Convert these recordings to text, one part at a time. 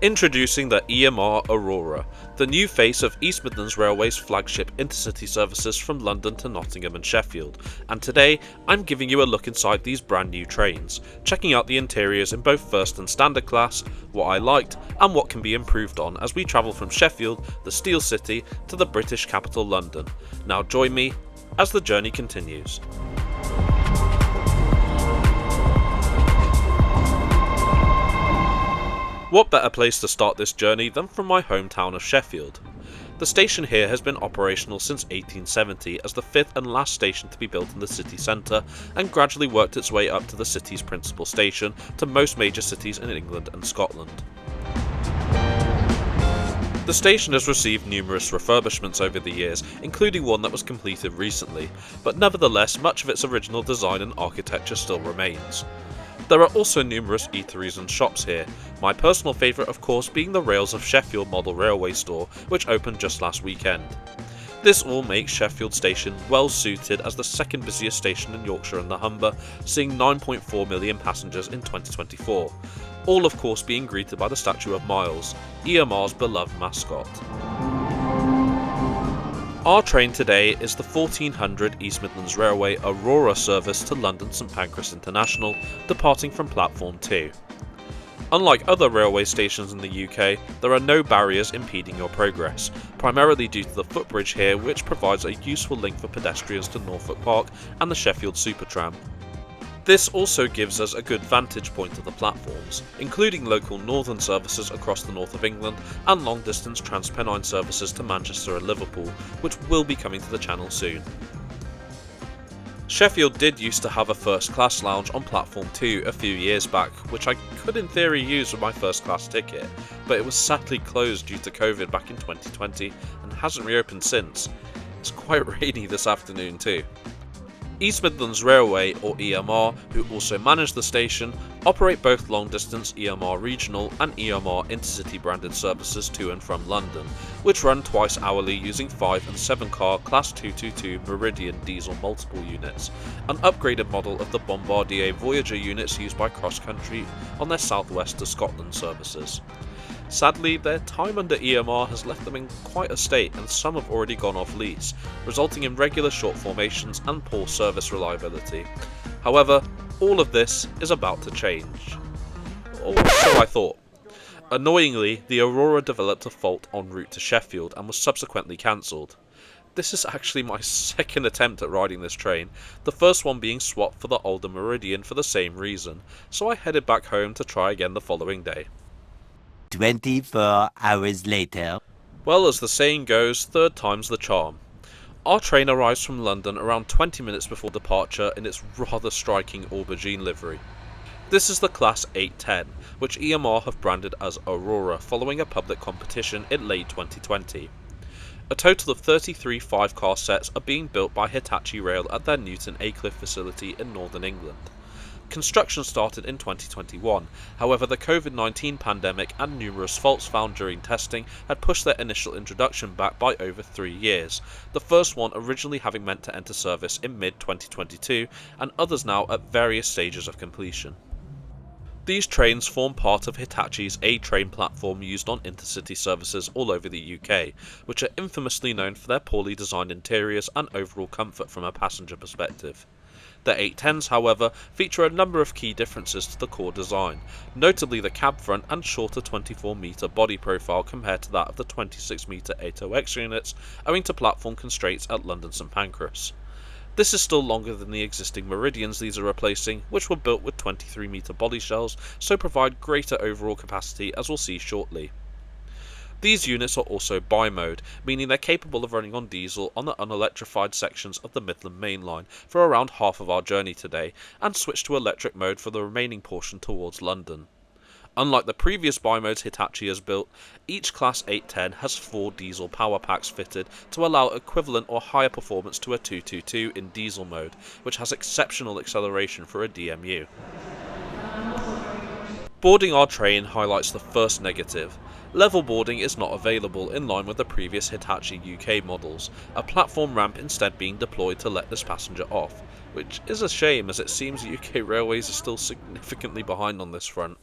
Introducing the EMR Aurora, the new face of East Midlands Railway's flagship intercity services from London to Nottingham and Sheffield, and today I'm giving you a look inside these brand new trains, checking out the interiors in both first and standard class, what I liked and what can be improved on as we travel from Sheffield, the Steel City, to the British capital London. Now join me as the journey continues. What better place to start this journey than from my hometown of Sheffield? The station here has been operational since 1870 as the fifth and last station to be built in the city centre, and gradually worked its way up to the city's principal station to most major cities in England and Scotland. The station has received numerous refurbishments over the years, including one that was completed recently, but nevertheless much of its original design and architecture still remains. There are also numerous eateries and shops here, my personal favourite of course being the Rails of Sheffield model railway store, which opened just last weekend. This all makes Sheffield Station well suited as the second busiest station in Yorkshire and the Humber, seeing 9.4 million passengers in 2024, all of course being greeted by the statue of Miles, EMR's beloved mascot. Our train today is the 1400 East Midlands Railway Aurora service to London St Pancras International, departing from platform 2. Unlike other railway stations in the UK, there are no barriers impeding your progress, primarily due to the footbridge here, which provides a useful link for pedestrians to Norfolk Park and the Sheffield Supertram. This also gives us a good vantage point of the platforms, including local northern services across the north of England and long-distance Transpennine services to Manchester and Liverpool, which will be coming to the channel soon. Sheffield did used to have a first class lounge on platform 2 a few years back, which I could in theory use with my first class ticket, but it was sadly closed due to COVID back in 2020 and hasn't reopened since. It's quite rainy this afternoon too. East Midlands Railway, or EMR, who also manage the station, operate both long-distance EMR regional and EMR intercity branded services to and from London, which run twice hourly using 5 and 7 car Class 222 Meridian diesel multiple units, an upgraded model of the Bombardier Voyager units used by Cross Country on their southwest to Scotland services. Sadly, their time under EMR has left them in quite a state, and some have already gone off lease, resulting in regular short formations and poor service reliability. However, all of this is about to change. Or so I thought. Annoyingly, the Aurora developed a fault en route to Sheffield and was subsequently cancelled. This is actually my second attempt at riding this train, the first one being swapped for the older Meridian for the same reason, so I headed back home to try again the following day. 24 hours later. Well, as the saying goes, third time's the charm. Our train arrives from London around 20 minutes before departure in its rather striking aubergine livery. This is the Class 810, which EMR have branded as Aurora following a public competition in late 2020. A total of 33 5-car sets are being built by Hitachi Rail at their Newton Aycliffe facility in northern England. Construction started in 2021, however the COVID-19 pandemic and numerous faults found during testing had pushed their initial introduction back by over 3 years, the first one originally having meant to enter service in mid-2022 and others now at various stages of completion. These trains form part of Hitachi's A-Train platform used on intercity services all over the UK, which are infamously known for their poorly designed interiors and overall comfort from a passenger perspective. The 810s, however, feature a number of key differences to the core design, notably the cab front and shorter 24-metre body profile compared to that of the 26-metre 80X units, owing to platform constraints at London St Pancras. This is still longer than the existing Meridians these are replacing, which were built with 23-metre body shells, so provide greater overall capacity as we'll see shortly. These units are also bi-mode, meaning they're capable of running on diesel on the unelectrified sections of the Midland Main Line for around half of our journey today, and switch to electric mode for the remaining portion towards London. Unlike the previous bi-modes Hitachi has built, each Class 810 has 4 diesel power packs fitted to allow equivalent or higher performance to a 222 in diesel mode, which has exceptional acceleration for a DMU. Boarding our train highlights the first negative. Level boarding is not available in line with the previous Hitachi UK models, a platform ramp instead being deployed to let this passenger off, which is a shame as it seems UK Railways are still significantly behind on this front.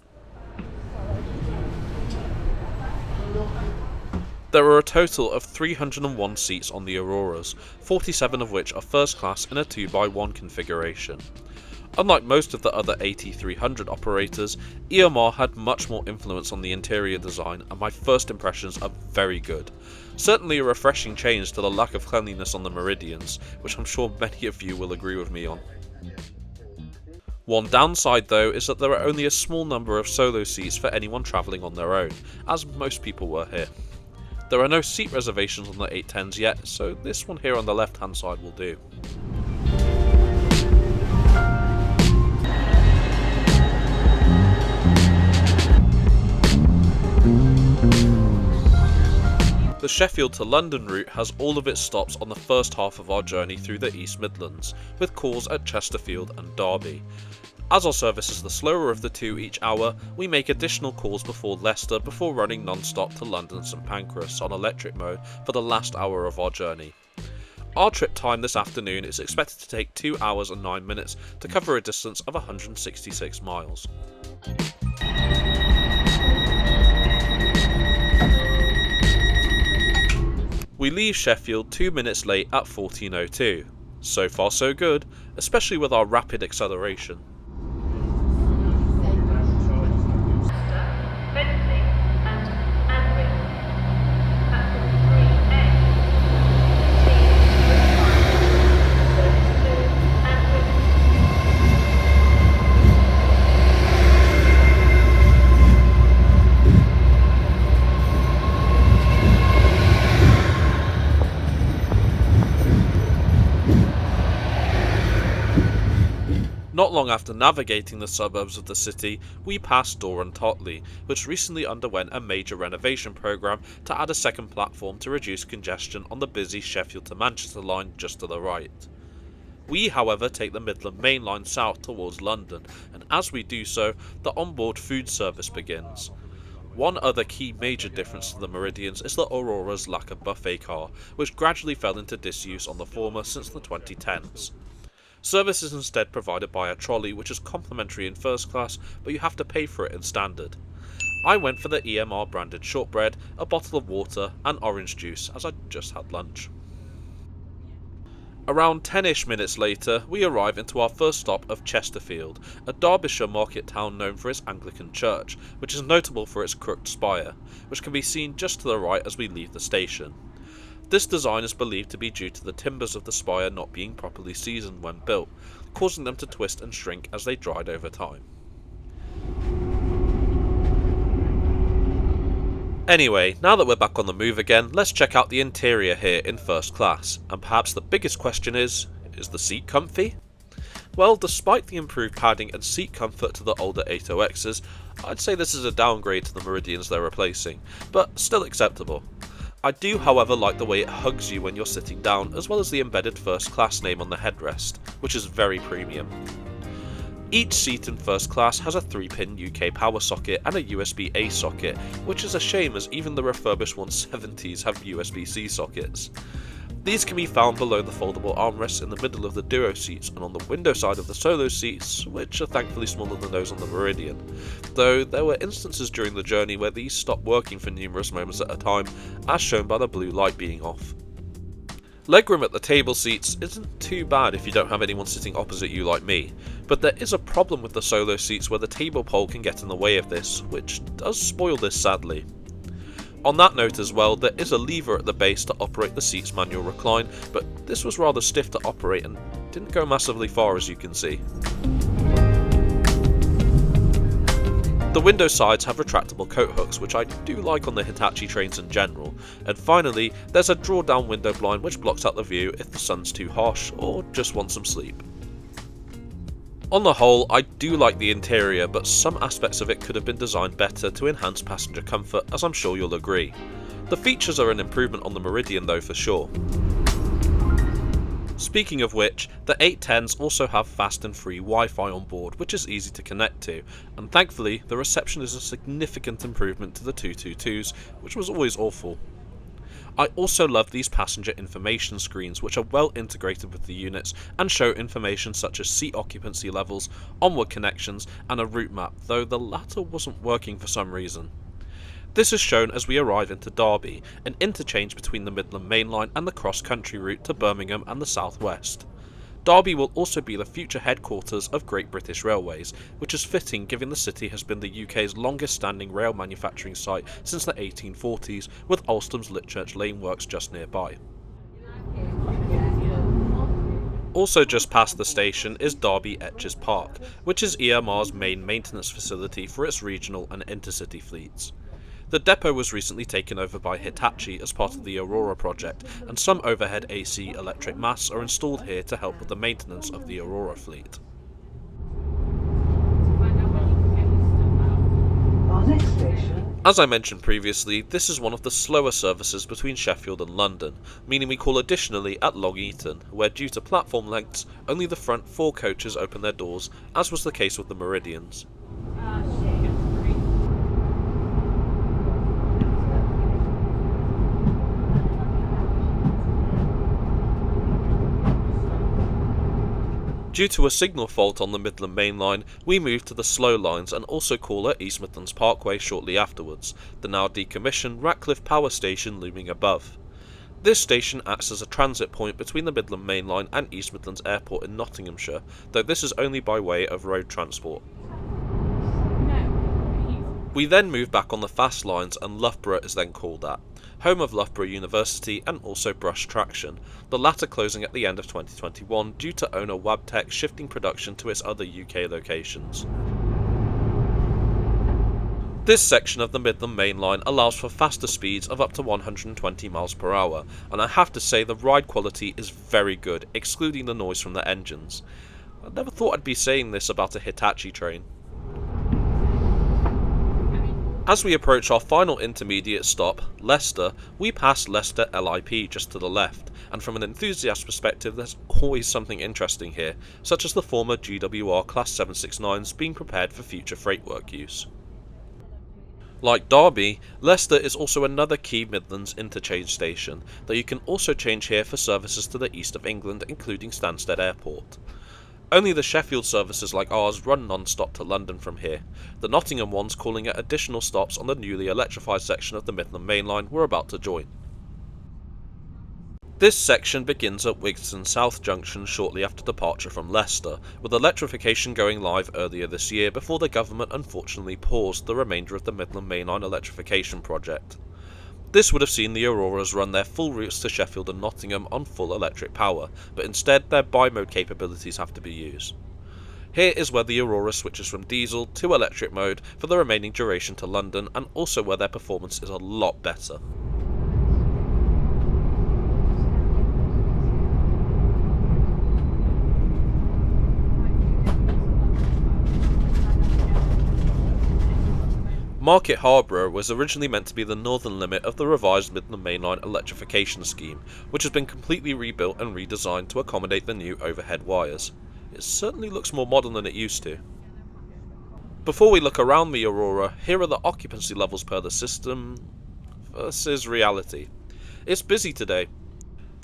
There are a total of 301 seats on the Auroras, 47 of which are first class in a 2x1 configuration. Unlike most of the other AT300 operators, EMR had much more influence on the interior design, and my first impressions are very good. Certainly a refreshing change to the lack of cleanliness on the Meridians, which I'm sure many of you will agree with me on. One downside though is that there are only a small number of solo seats for anyone travelling on their own, as most people were here. There are no seat reservations on the 810s yet, so this one here on the left hand side will do. The Sheffield to London route has all of its stops on the first half of our journey through the East Midlands, with calls at Chesterfield and Derby. As our service is the slower of the two each hour, we make additional calls before Leicester before running non-stop to London St Pancras on electric mode for the last hour of our journey. Our trip time this afternoon is expected to take 2 hours and 9 minutes to cover a distance of 166 miles. We leave Sheffield 2 minutes late at 14:02. So far so good, especially with our rapid acceleration. Not long after navigating the suburbs of the city, we passed Dorr and Totley, which recently underwent a major renovation programme to add a second platform to reduce congestion on the busy Sheffield to Manchester line just to the right. We, however, take the Midland Main Line south towards London, and as we do so, the onboard food service begins. One other key major difference to the Meridians is the Aurora's lack of buffet car, which gradually fell into disuse on the former since the 2010s. Service is instead provided by a trolley, which is complimentary in first class, but you have to pay for it in standard. I went for the EMR branded shortbread, a bottle of water and orange juice as I just had lunch. Around 10ish minutes later, we arrive into our first stop of Chesterfield, a Derbyshire market town known for its Anglican church, which is notable for its crooked spire, which can be seen just to the right as we leave the station. This design is believed to be due to the timbers of the spire not being properly seasoned when built, causing them to twist and shrink as they dried over time. Anyway, now that we're back on the move again, let's check out the interior here in first class, and perhaps the biggest question is the seat comfy? Well, despite the improved padding and seat comfort to the older 808s, I'd say this is a downgrade to the Meridians they're replacing, but still acceptable. I do, however, like the way it hugs you when you're sitting down, as well as the embedded first class name on the headrest, which is very premium. Each seat in first class has a 3-pin UK power socket and a USB-A socket, which is a shame as even the refurbished 170s have USB-C sockets. These can be found below the foldable armrests in the middle of the duo seats and on the window side of the solo seats, which are thankfully smaller than those on the Meridian, though there were instances during the journey where these stopped working for numerous moments at a time, as shown by the blue light being off. Legroom at the table seats isn't too bad if you don't have anyone sitting opposite you like me, but there is a problem with the solo seats where the table pole can get in the way of this, which does spoil this sadly. On that note as well, there is a lever at the base to operate the seat's manual recline, but this was rather stiff to operate and didn't go massively far as you can see. The window sides have retractable coat hooks, which I do like on the Hitachi trains in general, and finally there's a draw down window blind which blocks out the view if the sun's too harsh or just want some sleep. On the whole, I do like the interior, but some aspects of it could have been designed better to enhance passenger comfort, as I'm sure you'll agree. The features are an improvement on the Meridian though for sure. Speaking of which, the 810s also have fast and free Wi-Fi on board, which is easy to connect to, and thankfully the reception is a significant improvement to the 222s, which was always awful. I also love these passenger information screens, which are well integrated with the units and show information such as seat occupancy levels, onward connections and a route map, though the latter wasn't working for some reason. This is shown as we arrive into Derby, an interchange between the Midland Main Line and the cross-country route to Birmingham and the South West. Derby will also be the future headquarters of Great British Railways, which is fitting given the city has been the UK's longest standing rail manufacturing site since the 1840s, with Alstom's Litchurch Lane works just nearby. Also just past the station is Derby Etches Park, which is EMR's main maintenance facility for its regional and intercity fleets. The depot was recently taken over by Hitachi as part of the Aurora project, and some overhead AC electric masts are installed here to help with the maintenance of the Aurora fleet. As I mentioned previously, this is one of the slower services between Sheffield and London, meaning we call additionally at Long Eaton, where due to platform lengths, only the front 4 coaches open their doors, as was the case with the Meridians. Due to a signal fault on the Midland Main Line, we moved to the slow lines and also call it East Midlands Parkway shortly afterwards, the now decommissioned Ratcliffe Power Station looming above. This station acts as a transit point between the Midland Main Line and East Midlands Airport in Nottinghamshire, though this is only by way of road transport. We then move back on the fast lines and Loughborough is then called at, home of Loughborough University and also Brush Traction, the latter closing at the end of 2021 due to owner Wabtec shifting production to its other UK locations. This section of the Midland Main Line allows for faster speeds of up to 120 miles per hour, and I have to say the ride quality is very good, excluding the noise from the engines. I never thought I'd be saying this about a Hitachi train. As we approach our final intermediate stop, Leicester, we pass Leicester LIP just to the left, and from an enthusiast perspective there's always something interesting here, such as the former GWR Class 769s being prepared for future freight work use. Like Derby, Leicester is also another key Midlands interchange station, though you can also change here for services to the east of England, including Stansted Airport. Only the Sheffield services like ours run non-stop to London from here, the Nottingham ones calling at additional stops on the newly electrified section of the Midland Main Line we're about to join. This section begins at Wigston South Junction shortly after departure from Leicester, with electrification going live earlier this year before the government unfortunately paused the remainder of the Midland Main Line electrification project. This would have seen the Auroras run their full routes to Sheffield and Nottingham on full electric power, but instead their bi-mode capabilities have to be used. Here is where the Aurora switches from diesel to electric mode for the remaining duration to London, and also where their performance is a lot better. Market Harborough was originally meant to be the northern limit of the revised Midland Main Line electrification scheme, which has been completely rebuilt and redesigned to accommodate the new overhead wires. It certainly looks more modern than it used to. Before we look around the Aurora, here are the occupancy levels per the system versus reality. It's busy today.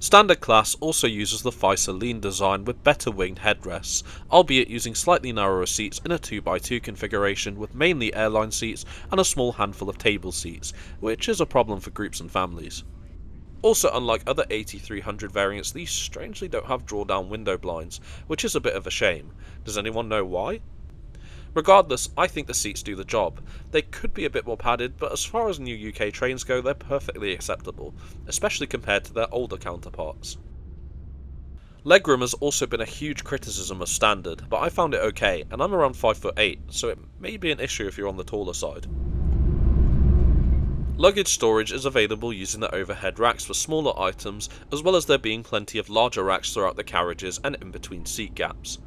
Standard class also uses the Faisalene design with better winged headrests, albeit using slightly narrower seats in a 2x2 configuration with mainly airline seats and a small handful of table seats, which is a problem for groups and families. Also, unlike other 8300 variants, these strangely don't have draw-down window blinds, which is a bit of a shame. Does anyone know why? Regardless, I think the seats do the job. They could be a bit more padded, but as far as new UK trains go, they're perfectly acceptable, especially compared to their older counterparts. Legroom has also been a huge criticism of standard, but I found it okay, and I'm around 5'8", so it may be an issue if you're on the taller side. Luggage storage is available using the overhead racks for smaller items, as well as there being plenty of larger racks throughout the carriages and in between seat gaps.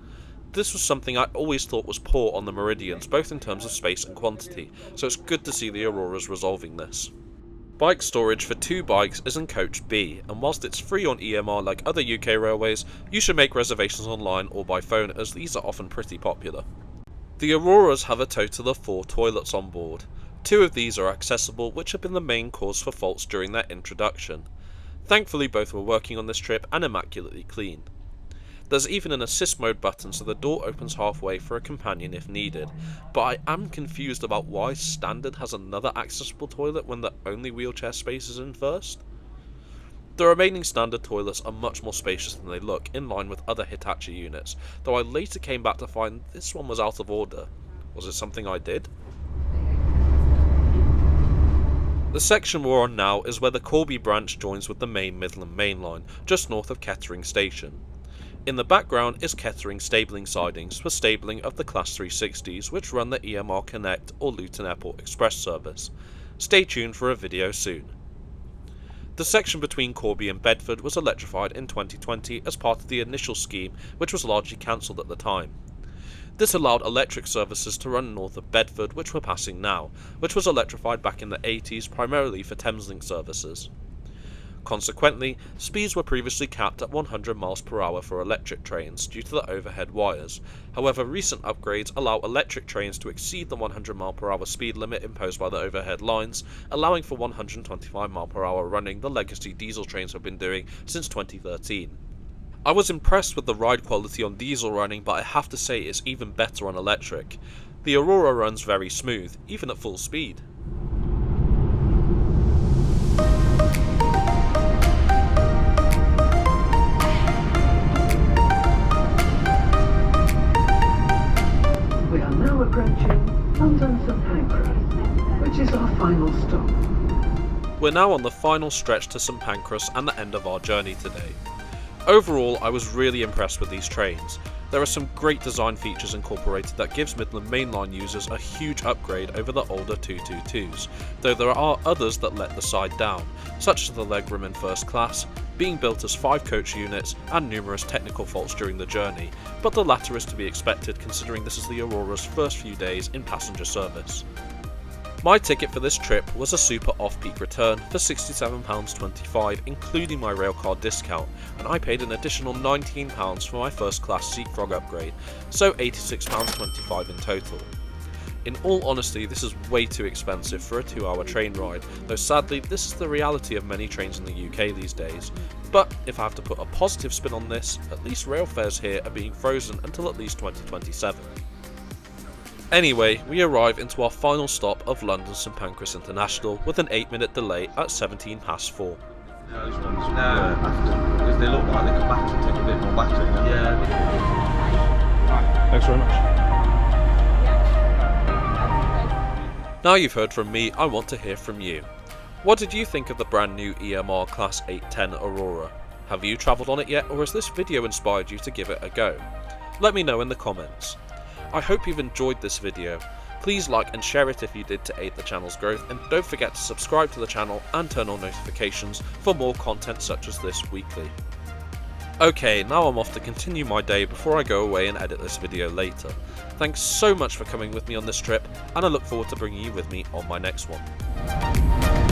This was something I always thought was poor on the Meridians, both in terms of space and quantity, so it's good to see the Auroras resolving this. Bike storage for 2 bikes is in coach B, and whilst it's free on EMR like other UK railways, you should make reservations online or by phone, as these are often pretty popular. The Auroras have a total of 4 toilets on board. 2 of these are accessible, which have been the main cause for faults during their introduction. Thankfully both were working on this trip and immaculately clean. There's even an assist mode button so the door opens halfway for a companion if needed, but I am confused about why Standard has another accessible toilet when the only wheelchair space is in first. The remaining Standard toilets are much more spacious than they look, in line with other Hitachi units, though I later came back to find this one was out of order. Was it something I did? The section we're on now is where the Corby branch joins with the main Midland Main Line, just north of Kettering Station. In the background is Kettering stabling sidings for stabling of the Class 360s which run the EMR Connect or Luton Airport Express service. Stay tuned for a video soon. The section between Corby and Bedford was electrified in 2020 as part of the initial scheme, which was largely cancelled at the time. This allowed electric services to run north of Bedford, which we're passing now, which was electrified back in the 80s primarily for Thameslink services. Consequently, speeds were previously capped at 100 miles per hour for electric trains due to the overhead wires. However, recent upgrades allow electric trains to exceed the 100 mile per hour speed limit imposed by the overhead lines, allowing for 125 mile per hour running the legacy diesel trains have been doing since 2013. I was impressed with the ride quality on diesel running, but I have to say it's even better on electric. The Aurora runs very smooth, even at full speed. We are now approaching London St Pancras, which is our final stop. We're now on the final stretch to St Pancras and the end of our journey today. Overall, I was really impressed with these trains. There are some great design features incorporated that gives Midland Main Line users a huge upgrade over the older 222s, though there are others that let the side down, such as the legroom in first class, being built as 5 coach units and numerous technical faults during the journey, but the latter is to be expected considering this is the Aurora's first few days in passenger service. My ticket for this trip was a super off-peak return for £67.25 including my railcard discount, and I paid an additional £19 for my first class seat frog upgrade, so £86.25 in total. In all honesty, this is way too expensive for a 2-hour train ride, though sadly this is the reality of many trains in the UK these days. But if I have to put a positive spin on this, at least rail fares here are being frozen until at least 2027. Anyway, we arrive into our final stop of London St Pancras International with an 8-minute delay at 4:17. No, these ones, no, because they look like they come back and take a bit more battery. Yeah. Thanks very much. Now you've heard from me, I want to hear from you. What did you think of the brand new EMR Class 810 Aurora? Have you travelled on it yet, or has this video inspired you to give it a go? Let me know in the comments. I hope you've enjoyed this video. Please like and share it if you did to aid the channel's growth, and don't forget to subscribe to the channel and turn on notifications for more content such as this weekly. Okay, now I'm off to continue my day before I go away and edit this video later. Thanks so much for coming with me on this trip, and I look forward to bringing you with me on my next one.